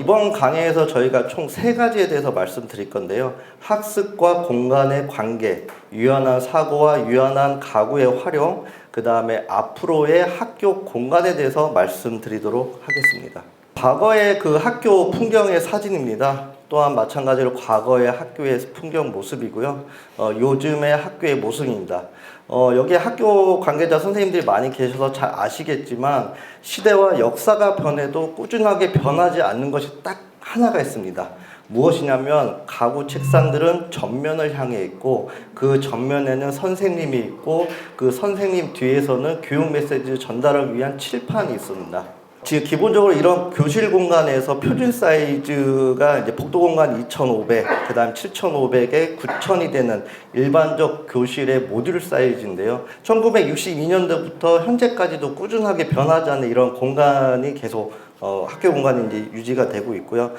이번 강의에서 저희가 총 3가지에 대해서 말씀드릴 건데요. 학습과 공간의 관계, 유연한 사고와 유연한 가구의 활용, 그 다음에 앞으로의 학교 공간에 대해서 말씀드리도록 하겠습니다. 과거의 그 학교 풍경의 사진입니다. 또한 마찬가지로 과거의 학교의 풍경 모습이고요. 요즘의 학교의 모습입니다. 여기에 학교 관계자 선생님들이 많이 계셔서 잘 아시겠지만 시대와 역사가 변해도 꾸준하게 변하지 않는 것이 딱 하나가 있습니다. 무엇이냐면 가구 책상들은 전면을 향해 있고 그 전면에는 선생님이 있고 그 선생님 뒤에서는 교육 메시지 전달을 위한 칠판이 있습니다. 지금 기본적으로 이런 교실 공간에서 표준 사이즈가 이제 복도 공간 2,500, 그 다음 7,500에 9,000이 되는 일반적 교실의 모듈 사이즈인데요. 1962년도부터 현재까지도 꾸준하게 변하지 않는 이런 공간이 계속 학교 공간이 이제 유지가 되고 있고요.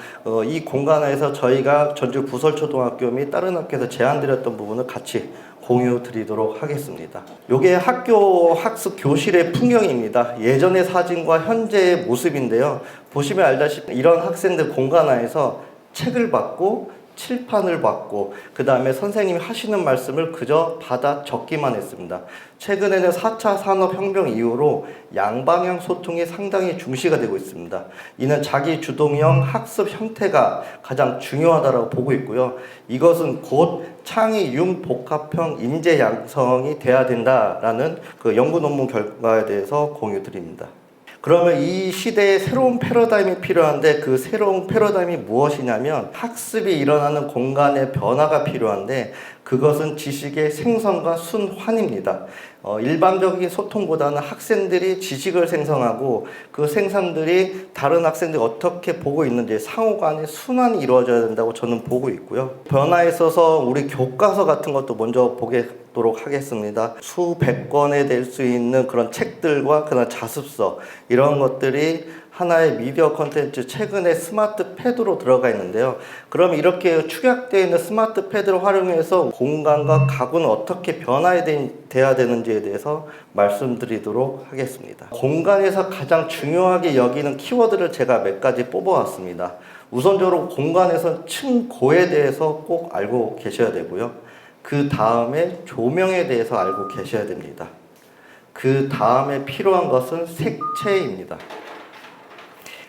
이 공간에서 저희가 전주 부설초등학교 및 다른 학교에서 제안드렸던 부분을 같이 공유 드리도록 하겠습니다. 이게 학교 학습 교실의 풍경입니다. 예전의 사진과 현재의 모습인데요. 보시면 알다시피 이런 학생들 공간 안에서 책을 받고 칠판을 받고 그 다음에 선생님이 하시는 말씀을 그저 받아 적기만 했습니다. 최근에는 4차 산업혁명 이후로 양방향 소통이 상당히 중시가 되고 있습니다. 이는 자기 주동형 학습 형태가 가장 중요하다고 보고 있고요. 이것은 곧 창의 융복합형 인재 양성이 돼야 된다라는 그 연구 논문 결과에 대해서 공유 드립니다. 그러면 이 시대에 새로운 패러다임이 필요한데 그 새로운 패러다임이 무엇이냐면 학습이 일어나는 공간의 변화가 필요한데 그것은 지식의 생성과 순환입니다. 일반적인 소통보다는 학생들이 지식을 생성하고 그 생산들이 다른 학생들이 어떻게 보고 있는지 상호간의 순환이 이루어져야 된다고 저는 보고 있고요. 변화에 있어서 우리 교과서 같은 것도 먼저 보도록 하겠습니다. 수백 권에 될 수 있는 그런 책들과 그런 자습서 이런 것들이 하나의 미디어 콘텐츠 최근에 스마트 패드로 들어가 있는데요. 그럼 이렇게 축약되어 있는 스마트 패드를 활용해서 공간과 가구는 어떻게 변화돼야 되는지에 대해서 말씀드리도록 하겠습니다. 공간에서 가장 중요하게 여기는 키워드를 제가 몇 가지 뽑아왔습니다. 우선적으로 공간에서 층고에 대해서 꼭 알고 계셔야 되고요. 그 다음에 조명에 대해서 알고 계셔야 됩니다. 그 다음에 필요한 것은 색채입니다.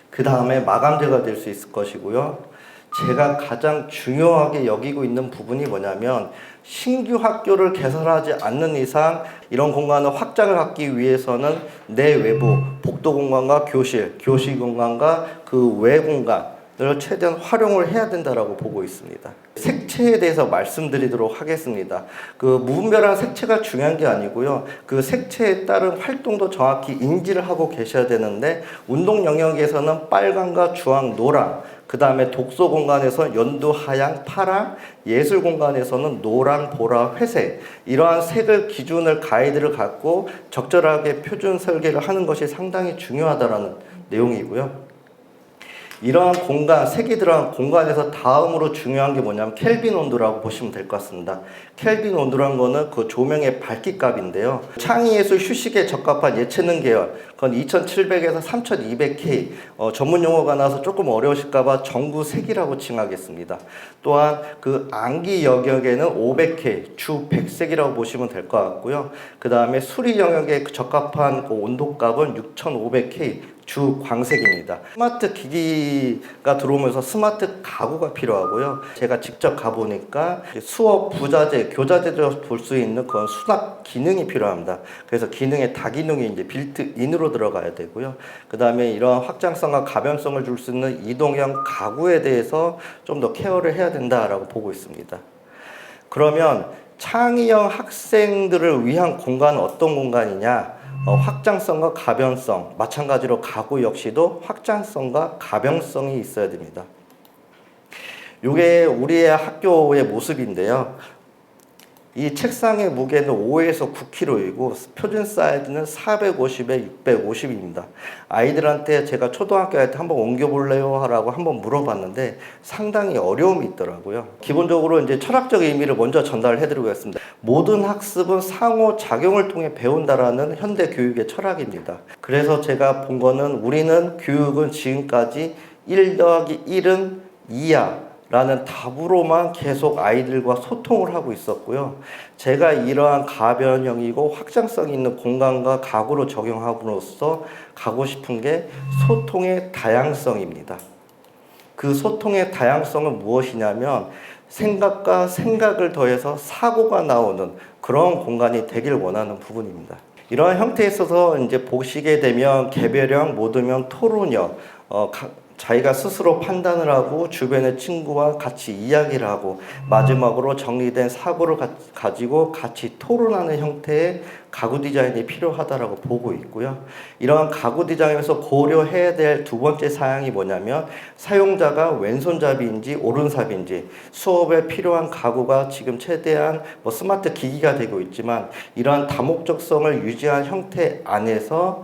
그 다음에 마감재가 될 수 있을 것이고요. 제가 가장 중요하게 여기고 있는 부분이 뭐냐면 신규 학교를 개설하지 않는 이상 이런 공간을 확장을 하기 위해서는 내외부 복도 공간과 교실 공간과 그 외 공간을 최대한 활용을 해야 된다라고 보고 있습니다. 색채에 대해서 말씀드리도록 하겠습니다. 그 무분별한 색채가 중요한 게 아니고요. 그 색채에 따른 활동도 정확히 인지를 하고 계셔야 되는데 운동 영역에서는 빨강과 주황, 노랑, 그 다음에 독서 공간에서 연두, 하양, 파랑, 예술 공간에서는 노랑, 보라, 회색 이러한 색을 기준을 가이드를 갖고 적절하게 표준 설계를 하는 것이 상당히 중요하다는 내용이고요. 이러한 공간, 색이 들어간 공간에서 다음으로 중요한 게 뭐냐면 켈빈 온도라고 보시면 될 것 같습니다. 켈빈 온도란 거는 그 조명의 밝기 값인데요. 창의예술 휴식에 적합한 예체능 계열, 그건 2700에서 3200K, 전문 용어가 나와서 조금 어려우실까봐 전구색이라고 칭하겠습니다. 또한 그 암기 영역에는 500K, 주 100색이라고 보시면 될 것 같고요. 그 다음에 수리 영역에 적합한 그 온도값은 6500K, 주 광색입니다. 스마트 기기가 들어오면서 스마트 가구가 필요하고요. 제가 직접 가보니까 수업 부자재, 교자재로 볼 수 있는 그런 수납 기능이 필요합니다. 그래서 기능에 다기능이 이제 빌트인으로 들어가야 되고요. 그 다음에 이런 확장성과 가변성을 줄 수 있는 이동형 가구에 대해서 좀 더 케어를 해야 된다라고 보고 있습니다. 그러면 창의형 학생들을 위한 공간은 어떤 공간이냐? 확장성과 가변성, 마찬가지로 가구 역시도 확장성과 가변성이 있어야 됩니다. 이게 우리의 학교의 모습인데요. 이 책상의 무게는 5에서 9kg이고 표준 사이즈는 450에 650입니다. 아이들한테 제가 초등학교 할 때 한번 옮겨볼래요? 하라고 한번 물어봤는데 상당히 어려움이 있더라고요. 기본적으로 이제 철학적 의미를 먼저 전달을 해드리겠습니다. 모든 학습은 상호작용을 통해 배운다라는 현대 교육의 철학입니다. 그래서 제가 본 거는 우리는 교육은 지금까지 1 더하기 1은 2야 라는 답으로만 계속 아이들과 소통을 하고 있었고요. 제가 이러한 가변형이고 확장성 있는 공간과 가구로 적용함으로써 가고 싶은 게 소통의 다양성입니다. 그 소통의 다양성은 무엇이냐면 생각과 생각을 더해서 사고가 나오는 그런 공간이 되길 원하는 부분입니다. 이러한 형태에 있어서 이제 보시게 되면 개별형, 모두형, 토론형, 자기가 스스로 판단을 하고 주변의 친구와 같이 이야기를 하고 마지막으로 정리된 사고를 가지고 같이 토론하는 형태의 가구 디자인이 필요하다라고 보고 있고요. 이러한 가구 디자인에서 고려해야 될 두 번째 사항이 뭐냐면 사용자가 왼손잡이인지 오른삽인지 수업에 필요한 가구가 지금 최대한 스마트 기기가 되고 있지만 이러한 다목적성을 유지한 형태 안에서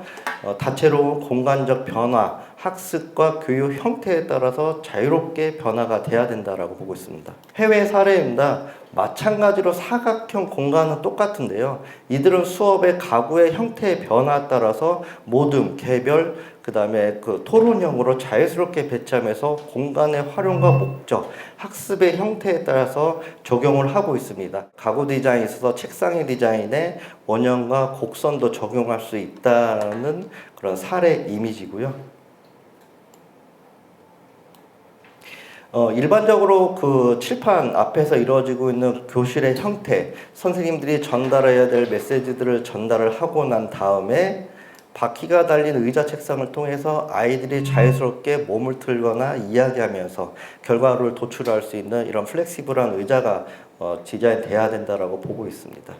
다채로운 공간적 변화, 학습과 교육 형태에 따라서 자유롭게 변화가 돼야 된다라고 보고 있습니다. 해외 사례입니다. 마찬가지로 사각형 공간은 똑같은데요. 이들은 수업의 가구의 형태의 변화에 따라서 모둠, 개별, 그 다음에 토론형으로 자유스럽게 배치하면서 공간의 활용과 목적, 학습의 형태에 따라서 적용을 하고 있습니다. 가구 디자인에 있어서 책상의 디자인에 원형과 곡선도 적용할 수 있다는 그런 사례 이미지고요. 일반적으로 그 칠판 앞에서 이루어지고 있는 교실의 형태, 선생님들이 전달해야 될 메시지들을 전달을 하고 난 다음에 바퀴가 달린 의자 책상을 통해서 아이들이 자유스럽게 몸을 틀거나 이야기하면서 결과를 도출할 수 있는 이런 플렉시블한 의자가 디자인돼야 된다라고 보고 있습니다.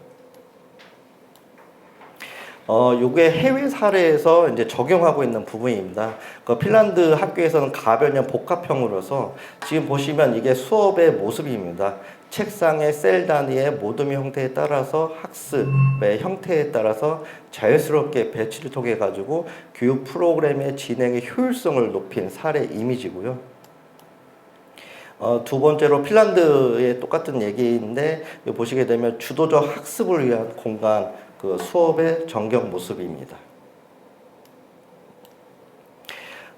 요게 해외 사례에서 이제 적용하고 있는 부분입니다. 핀란드 학교에서는 가변형 복합형으로서 지금 보시면 이게 수업의 모습입니다. 책상의 셀 단위의 모둠 형태에 따라서 학습의 형태에 따라서 자유스럽게 배치를 통해 가지고 교육 프로그램의 진행의 효율성을 높인 사례 이미지고요. 두 번째로 핀란드의 똑같은 얘기인데 보시게 되면 주도적 학습을 위한 공간, 그 수업의 전경 모습입니다.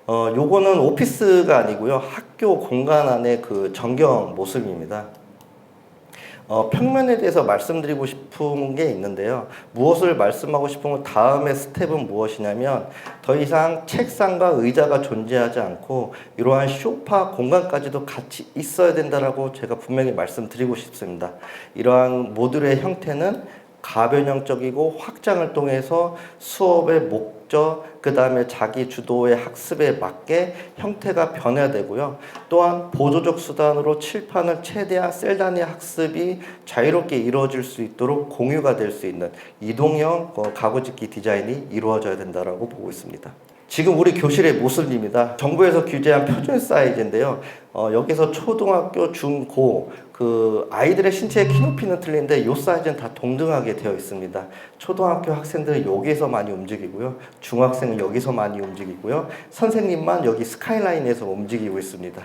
요거는 오피스가 아니고요. 학교 공간 안의 그 전경 모습입니다. 평면에 대해서 말씀드리고 싶은 게 있는데요. 무엇을 말씀하고 싶은 건 다음의 스텝은 무엇이냐면 더 이상 책상과 의자가 존재하지 않고 이러한 소파 공간까지도 같이 있어야 된다라고 제가 분명히 말씀드리고 싶습니다. 이러한 모듈의 형태는 가변형적이고 확장을 통해서 수업의 목적, 그 다음에 자기 주도의 학습에 맞게 형태가 변화되고요. 또한 보조적 수단으로 칠판을 최대한 셀 단위 학습이 자유롭게 이루어질 수 있도록 공유가 될 수 있는 이동형 가구짓기 디자인이 이루어져야 된다고 보고 있습니다. 지금 우리 교실의 모습입니다. 정부에서 규제한 표준 사이즈인데요. 여기서 초등학교, 중, 고 그 아이들의 신체의 키높이는 틀린데 이 사이즈는 다 동등하게 되어 있습니다. 초등학교 학생들은 여기서 많이 움직이고요. 중학생은 여기서 많이 움직이고요. 선생님만 여기 스카이라인에서 움직이고 있습니다.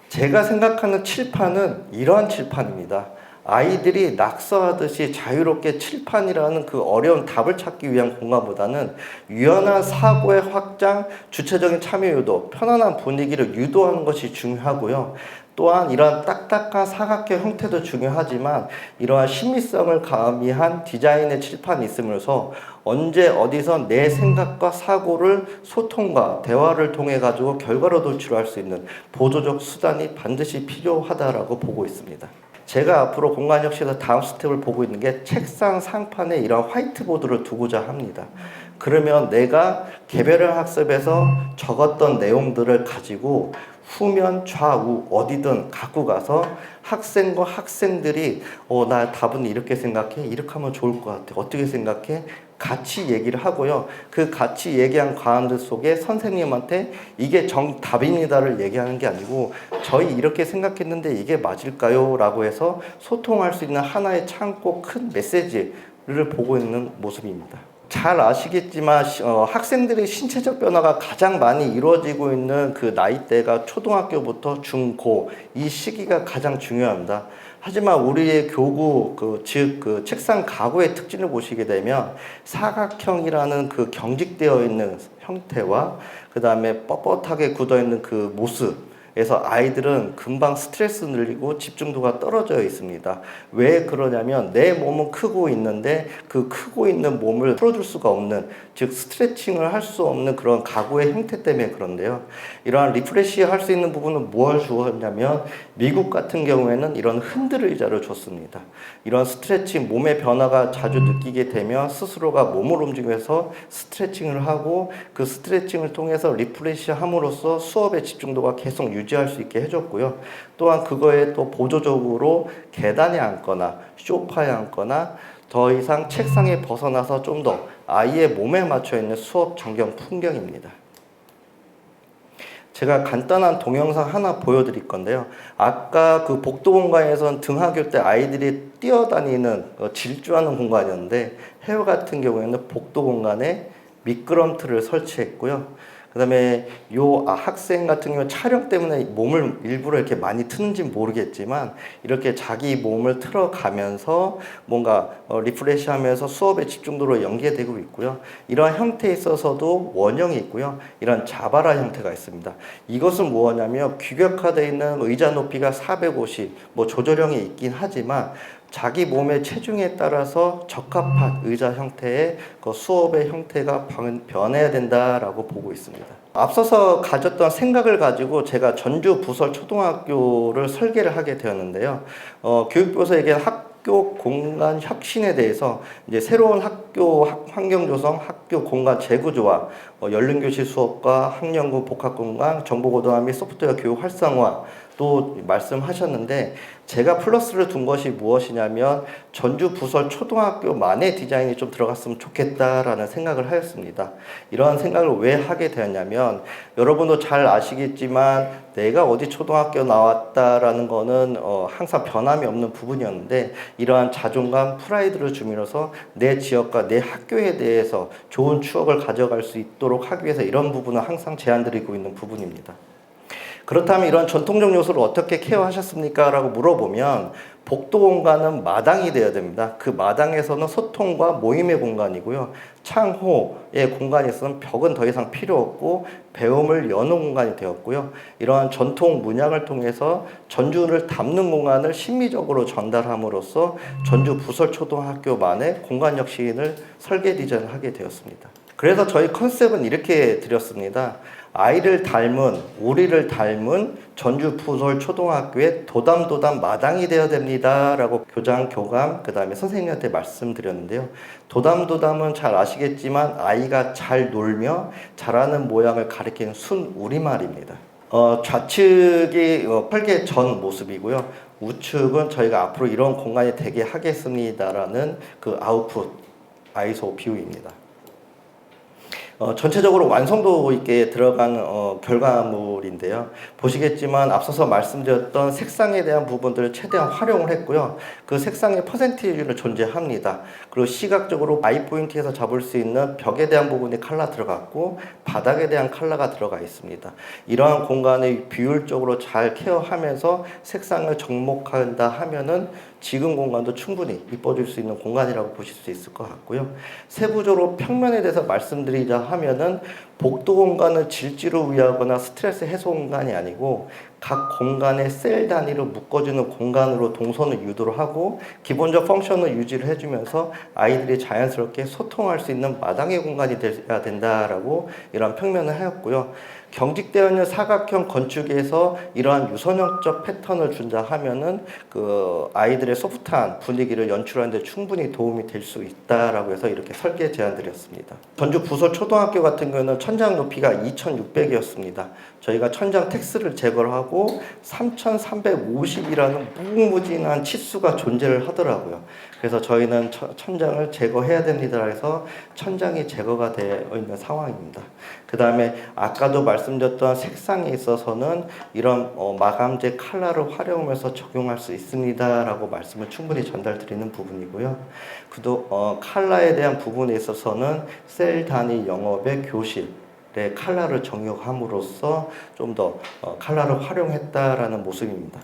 제가 생각하는 칠판은 이러한 칠판입니다. 아이들이 낙서하듯이 자유롭게 칠판이라는 그 어려운 답을 찾기 위한 공간보다는 유연한 사고의 확장, 주체적인 참여 유도, 편안한 분위기를 유도하는 것이 중요하고요. 또한 이러한 딱딱한 사각형 형태도 중요하지만 이러한 심미성을 가미한 디자인의 칠판이 있으면서 언제 어디서 내 생각과 사고를 소통과 대화를 통해 가지고 결과로 도출할 수 있는 보조적 수단이 반드시 필요하다라고 보고 있습니다. 제가 앞으로 공간혁신에서 다음 스텝을 보고 있는 게 책상 상판에 이런 화이트보드를 두고자 합니다. 그러면 내가 개별형 학습에서 적었던 내용들을 가지고 후면 좌우 어디든 갖고 가서 학생과 학생들이 나 답은 이렇게 생각해, 이렇게 하면 좋을 것 같아, 어떻게 생각해? 같이 얘기를 하고요. 그 같이 얘기한 과안들 속에 선생님한테 이게 정답입니다를 얘기하는 게 아니고 저희 이렇게 생각했는데 이게 맞을까요? 라고 해서 소통할 수 있는 하나의 창고 큰 메시지를 보고 있는 모습입니다. 잘 아시겠지만 학생들의 신체적 변화가 가장 많이 이루어지고 있는 그 나이대가 초등학교부터 중, 고 이 시기가 가장 중요합니다. 하지만 우리의 교구 즉 책상 가구의 특징을 보시게 되면 사각형이라는 그 경직되어 있는 형태와 그 다음에 뻣뻣하게 굳어있는 그 모습에서 아이들은 금방 스트레스 늘리고 집중도가 떨어져 있습니다. 왜 그러냐면 내 몸은 크고 있는데 그 크고 있는 몸을 풀어줄 수가 없는, 즉 스트레칭을 할 수 없는 그런 가구의 형태 때문에 그런데요. 이러한 리프레시 할 수 있는 부분은 무엇을 주었냐면 미국 같은 경우에는 이런 흔들 의자를 줬습니다. 이런 스트레칭, 몸의 변화가 자주 느끼게 되면 스스로가 몸을 움직여서 스트레칭을 하고 그 스트레칭을 통해서 리프레시 함으로써 수업의 집중도가 계속 유지할 수 있게 해줬고요. 또한 그거에 또 보조적으로 계단에 앉거나 소파에 앉거나 더 이상 책상에 벗어나서 좀 더 아이의 몸에 맞춰 있는 수업 전경 풍경입니다. 제가 간단한 동영상 하나 보여드릴 건데요. 아까 그 복도 공간에서는 등하교 때 아이들이 뛰어다니는 질주하는 공간이었는데 해외 같은 경우에는 복도 공간에 미끄럼틀을 설치했고요. 그 다음에 학생 같은 경우 촬영 때문에 몸을 일부러 이렇게 많이 트는지 모르겠지만 이렇게 자기 몸을 틀어가면서 뭔가 리프레시 하면서 수업의 집중도로 연계되고 있고요. 이러한 형태에 있어서도 원형이 있고요. 이런 자바라 형태가 있습니다. 이것은 무엇이냐면 규격화되어 있는 의자 높이가 450, 조절형이 있긴 하지만 자기 몸의 체중에 따라서 적합한 의자 형태의 그 수업의 형태가 변해야 된다라고 보고 있습니다. 앞서서 가졌던 생각을 가지고 제가 전주 부설 초등학교를 설계를 하게 되었는데요. 교육부에서 얘기한 학교 공간 혁신에 대해서 이제 새로운 학교 환경 조성, 학교 공간 재구조화, 연륜교실 수업과 학령군 복합공간, 정보고도화 및 소프트웨어 교육 활성화 또 말씀하셨는데 제가 플러스를 둔 것이 무엇이냐면 전주 부설 초등학교만의 디자인이 좀 들어갔으면 좋겠다라는 생각을 하였습니다. 이러한 생각을 왜 하게 되었냐면 여러분도 잘 아시겠지만 내가 어디 초등학교 나왔다라는 거는 항상 변함이 없는 부분이었는데 이러한 자존감, 프라이드를 주면서 내 지역과 내 학교에 대해서 좋은 추억을 가져갈 수 있도록 하기 위해서 이런 부분을 항상 제안드리고 있는 부분입니다. 그렇다면 이런 전통적 요소를 어떻게 케어하셨습니까? 라고 물어보면 복도 공간은 마당이 되어야 됩니다. 그 마당에서는 소통과 모임의 공간이고요. 창호의 공간에서는 벽은 더 이상 필요 없고 배움을 여는 공간이 되었고요. 이러한 전통 문양을 통해서 전주를 담는 공간을 심미적으로 전달함으로써 전주 부설초등학교만의 공간 혁신을 설계 디자인을 하게 되었습니다. 그래서 저희 컨셉은 이렇게 드렸습니다. 아이를 닮은, 우리를 닮은 전주 부설 초등학교의 도담도담 마당이 되어야 됩니다 라고 교장, 교감, 그 다음에 선생님한테 말씀드렸는데요. 도담도담은 잘 아시겠지만 아이가 잘 놀며 잘하는 모양을 가리키는 순 우리말입니다. 좌측이 설계 전 모습이고요. 우측은 저희가 앞으로 이런 공간이 되게 하겠습니다라는 그 아웃풋, 아이소 뷰입니다. 전체적으로 완성도 있게 들어간 결과물인데요. 보시겠지만 앞서서 말씀드렸던 색상에 대한 부분들을 최대한 활용을 했고요. 그 색상의 퍼센티지는 존재합니다. 그리고 시각적으로 아이 포인트에서 잡을 수 있는 벽에 대한 부분이 컬러 들어갔고 바닥에 대한 컬러가 들어가 있습니다. 이러한 공간을 비율적으로 잘 케어하면서 색상을 접목한다 하면은 지금 공간도 충분히 이뻐질 수 있는 공간이라고 보실 수 있을 것 같고요. 세부적으로 평면에 대해서 말씀드리자 하면은 복도 공간은 질주를 위하거나 스트레스 해소 공간이 아니고 각 공간의 셀 단위로 묶어주는 공간으로 동선을 유도를 하고 기본적 펑션을 유지를 해주면서 아이들이 자연스럽게 소통할 수 있는 마당의 공간이 되어야 된다라고 이런 평면을 하였고요. 경직되어 있는 사각형 건축에서 이러한 유선형적 패턴을 준다 하면은 그 아이들의 소프트한 분위기를 연출하는 데 충분히 도움이 될 수 있다라고 해서 이렇게 설계 제안드렸습니다. 전주 부설 초등학교 같은 경우는 천장 높이가 2,600이었습니다. 저희가 천장 텍스를 제거를 하고 3,350이라는 무궁무진한 치수가 존재를 하더라고요. 그래서 저희는 천장을 제거해야 됩니다. 해서 천장이 제거가 되어 있는 상황입니다. 그 다음에 아까도 말씀드렸던 색상에 있어서는 이런 마감재 컬러를 활용하면서 적용할 수 있습니다. 라고 말씀을 충분히 전달드리는 부분이고요. 컬러에 대한 부분에 있어서는 셀 단위 영업의 교실 컬러를 정형함으로써 좀 더 컬러를 활용했다라는 모습입니다.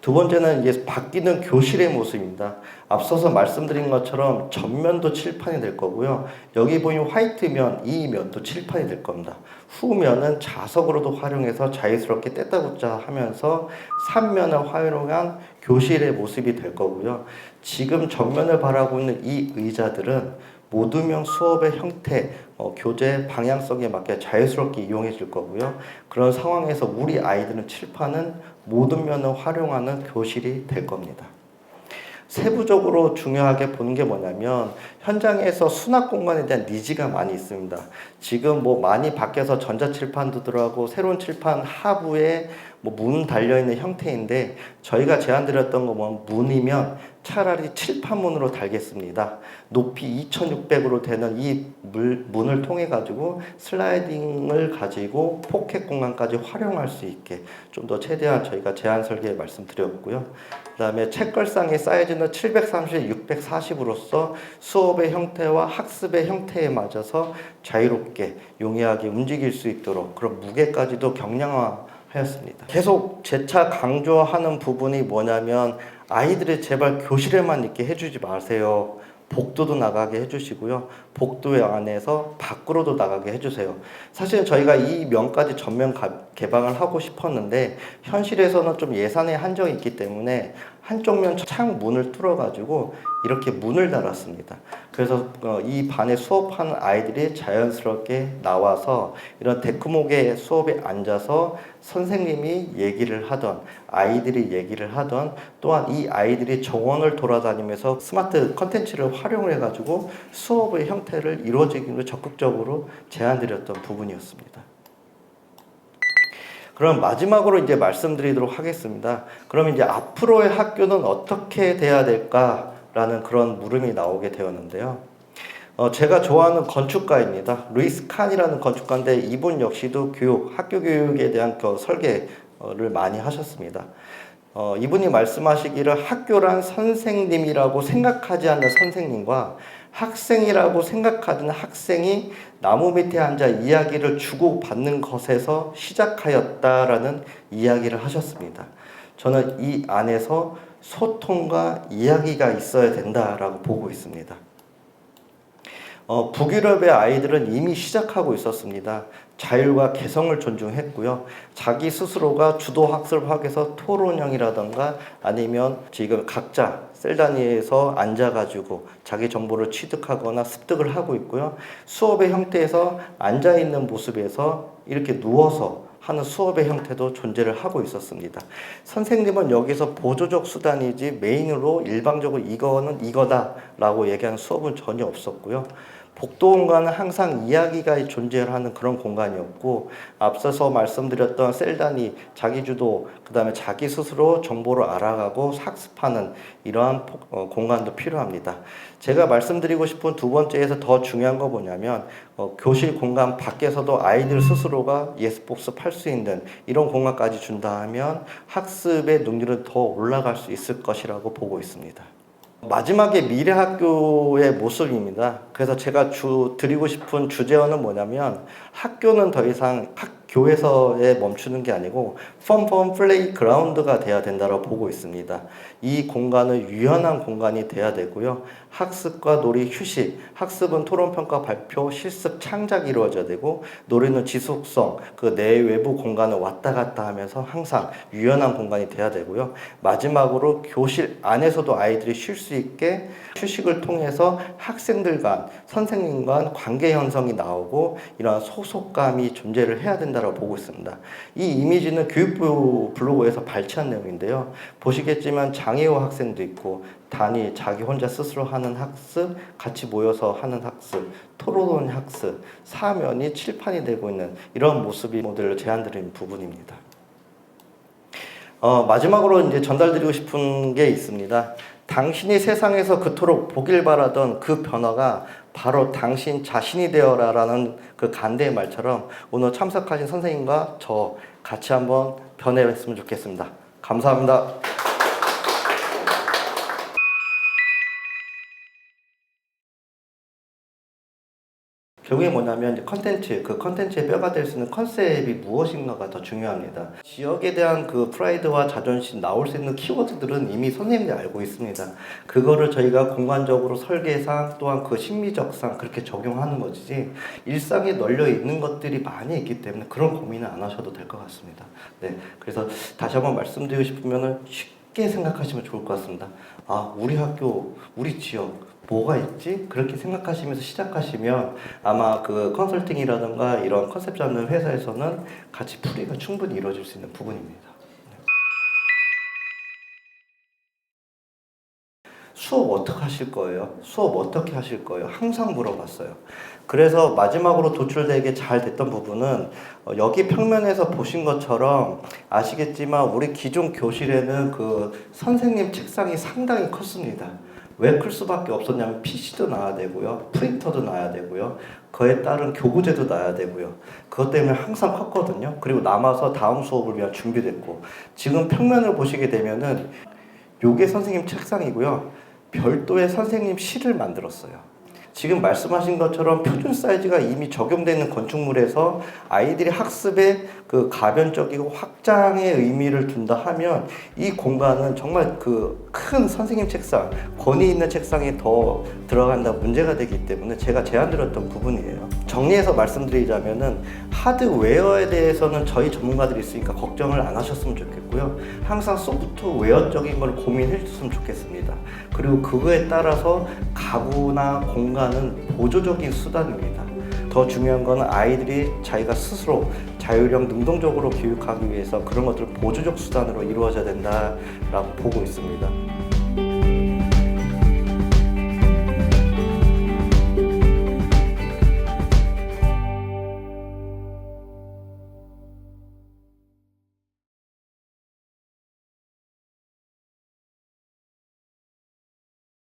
두 번째는 이제 바뀌는 교실의 모습입니다. 앞서서 말씀드린 것처럼 전면도 칠판이 될 거고요. 여기 보이는 화이트면, 이 면도 칠판이 될 겁니다. 후면은 자석으로도 활용해서 자유스럽게 뗐다 붙자 하면서 3면을 활용한 교실의 모습이 될 거고요. 지금 전면을 바라보고 있는 이 의자들은 모두명 수업의 형태, 교재 방향성에 맞게 자유스럽게 이용해질 거고요. 그런 상황에서 우리 아이들은 칠판은 모든 면을 활용하는 교실이 될 겁니다. 세부적으로 중요하게 보는 게 뭐냐면 현장에서 수납 공간에 대한 니즈가 많이 있습니다. 지금 뭐 많이 바뀌어서 전자칠판도 들어가고 새로운 칠판 하부에 뭐 문 달려있는 형태인데 저희가 제안드렸던 거 보면 문이면 차라리 칠판문으로 달겠습니다. 높이 2600으로 되는 이 문을 통해 가지고 슬라이딩을 가지고 포켓 공간까지 활용할 수 있게 좀 더 최대한 저희가 제안 설계 말씀드렸고요. 그 다음에 책걸상의 사이즈는 730, 640으로서 수업의 형태와 학습의 형태에 맞아서 자유롭게 용이하게 움직일 수 있도록 그런 무게까지도 경량화하였습니다. 계속 재차 강조하는 부분이 뭐냐면 아이들이 제발 교실에만 있게 해주지 마세요. 복도도 나가게 해주시고요. 복도 안에서 밖으로도 나가게 해주세요. 사실은 저희가 이 면까지 전면 개방을 하고 싶었는데 현실에서는 좀 예산의 한정이 있기 때문에 한쪽 면 창문을 뚫어가지고 이렇게 문을 달았습니다. 그래서 이 반에 수업하는 아이들이 자연스럽게 나와서 이런 데크목의 수업에 앉아서 선생님이 얘기를 하던 아이들이 얘기를 하던 또한 이 아이들이 정원을 돌아다니면서 스마트 컨텐츠를 활용을 해가지고 수업의 형태를 이루어지기로 적극적으로 제안드렸던 부분이었습니다. 그럼 마지막으로 이제 말씀드리도록 하겠습니다. 그럼 이제 앞으로의 학교는 어떻게 돼야 될까라는 그런 물음이 나오게 되었는데요. 제가 좋아하는 건축가입니다. 루이스 칸이라는 건축가인데 이분 역시도 학교 교육에 대한 설계를 많이 하셨습니다. 이분이 말씀하시기를 학교란 선생님이라고 생각하지 않는 선생님과 학생이라고 생각하는 학생이 나무 밑에 앉아 이야기를 주고받는 것에서 시작하였다라는 이야기를 하셨습니다. 저는 이 안에서 소통과 이야기가 있어야 된다라고 보고 있습니다. 북유럽의 아이들은 이미 시작하고 있었습니다. 자율과 개성을 존중했고요. 자기 스스로가 주도 학습학에서 토론형이라던가 아니면 지금 각자 셀 단위에서 앉아가지고 자기 정보를 취득하거나 습득을 하고 있고요. 수업의 형태에서 앉아있는 모습에서 이렇게 누워서 하는 수업의 형태도 존재를 하고 있었습니다. 선생님은 여기서 보조적 수단이지 메인으로 일방적으로 이거는 이거다 라고 얘기하는 수업은 전혀 없었고요. 복도 공간은 항상 이야기가 존재하는 그런 공간이었고 앞서서 말씀드렸던 셀 단위, 자기주도, 그 다음에 자기 스스로 정보를 알아가고 학습하는 이러한 공간도 필요합니다. 제가 말씀드리고 싶은 두 번째에서 더 중요한 거 뭐냐면 교실 공간 밖에서도 아이들 스스로가 예습복습할 수 있는 이런 공간까지 준다 하면 학습의 능률은 더 올라갈 수 있을 것이라고 보고 있습니다. 마지막에 미래학교의 모습입니다. 그래서 제가 드리고 싶은 주제어는 뭐냐면 학교는 더 이상 학교에서에 멈추는 게 아니고 펀 플레이그라운드가 돼야 된다고 보고 있습니다. 이 공간은 유연한 공간이 돼야 되고요. 학습과 놀이, 휴식, 학습은 토론, 평가, 발표, 실습, 창작이 이루어져야 되고 놀이는 지속성, 그 내외부 공간을 왔다 갔다 하면서 항상 유연한 공간이 돼야 되고요. 마지막으로 교실 안에서도 아이들이 쉴 수 있게 휴식을 통해서 학생들 간, 선생님 간 관계 형성이 나오고 이러한 소속감이 존재를 해야 된다고 보고 있습니다. 이 이미지는 교육부 블로그에서 발췌한 내용인데요. 보시겠지만 장애우 학생도 있고 단위, 자기 혼자 스스로 하는 학습, 같이 모여서 하는 학습, 토론 학습, 사면이 칠판이 되고 있는 이런 모습이 모델로 제안드린 부분입니다. 마지막으로 이제 전달드리고 싶은 게 있습니다. 당신이 세상에서 그토록 보길 바라던 그 변화가 바로 당신 자신이 되어라라는 그 간대의 말처럼 오늘 참석하신 선생님과 저 같이 한번 변해봤으면 좋겠습니다. 감사합니다. 결국에 뭐냐면 이제 컨텐츠, 그 컨텐츠의 뼈가 될 수 있는 컨셉이 무엇인가가 더 중요합니다. 지역에 대한 그 프라이드와 자존심 나올 수 있는 키워드들은 이미 선생님들이 알고 있습니다. 그거를 저희가 공간적으로 설계상 또한 그 심리적상 그렇게 적용하는 것이지 일상에 널려 있는 것들이 많이 있기 때문에 그런 고민은 안 하셔도 될 것 같습니다. 네, 그래서 다시 한번 말씀드리고 싶으면은 쉽게 생각하시면 좋을 것 같습니다. 아, 우리 학교, 우리 지역 뭐가 있지? 그렇게 생각하시면서 시작하시면 아마 그 컨설팅이라든가 이런 컨셉 잡는 회사에서는 같이 풀이가 충분히 이루어질 수 있는 부분입니다. 수업 어떻게 하실 거예요? 수업 어떻게 하실 거예요? 항상 물어봤어요. 그래서 마지막으로 도출되게 잘 됐던 부분은 여기 평면에서 보신 것처럼 아시겠지만 우리 기존 교실에는 그 선생님 책상이 상당히 컸습니다. 왜 클 수밖에 없었냐면 PC도 놔야 되고요, 프린터도 놔야 되고요, 그에 따른 교구제도 놔야 되고요. 그것 때문에 항상 컸거든요. 그리고 남아서 다음 수업을 위한 준비됐고, 지금 평면을 보시게 되면은 요게 선생님 책상이고요, 별도의 선생님실을 만들었어요. 지금 말씀하신 것처럼 표준 사이즈가 이미 적용되는 건축물에서 아이들이 학습에 그 가변적이고 확장의 의미를 둔다 하면 이 공간은 정말 그 큰 선생님 책상, 권위 있는 책상에 더 들어간다 문제가 되기 때문에 제가 제안드렸던 부분이에요. 정리해서 말씀드리자면은 하드웨어에 대해서는 저희 전문가들이 있으니까 걱정을 안 하셨으면 좋겠고요. 항상 소프트웨어적인 걸 고민해 주셨으면 좋겠습니다. 그리고 그거에 따라서 가구나 공간은 보조적인 수단입니다. 더 중요한 건 아이들이 자기가 스스로 자율형 능동적으로 교육하기 위해서 그런 것들을 보조적 수단으로 이루어져야 된다라고 보고 있습니다.